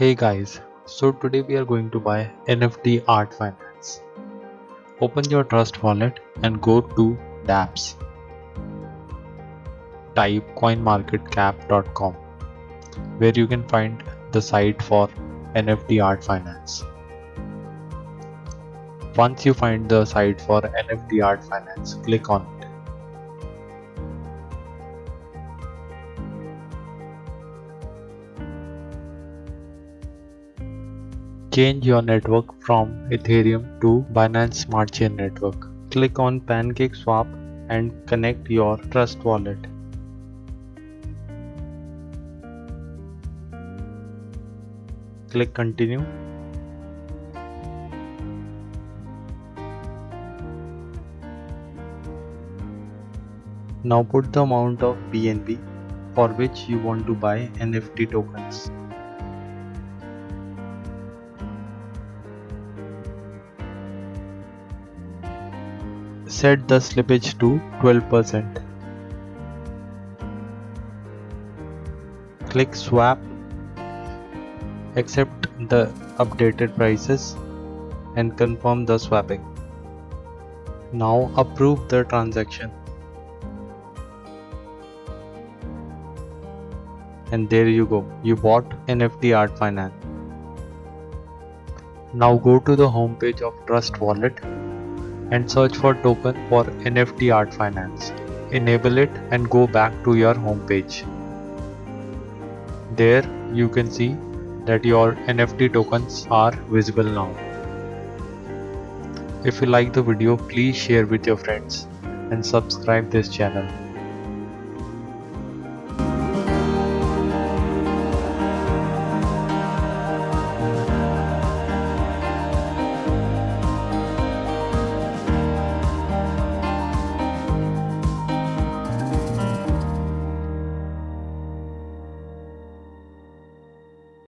Hey guys, so today we are going to buy NFT ART Finance. Open your Trust wallet and go to dApps. Type coinmarketcap.com where you can find the site for NFT ART Finance. Once you find the site for NFT ART Finance, click on it. Change your network from Ethereum to Binance Smart Chain network. Click on PancakeSwap and connect your Trust wallet. Click Continue. Now put the amount of BNB for which you want to buy NFT tokens. Set the slippage to 12%. Click Swap. Accept the updated prices and confirm the swapping. Now approve the transaction. And there you go, you bought NFT ART Finance. Now go to the home page of Trust Wallet and search for token for NFT ART Finance. Enable it and go back to your home page. There you can see that your NFT tokens are visible now. If you like the video, please share with your friends and subscribe this channel.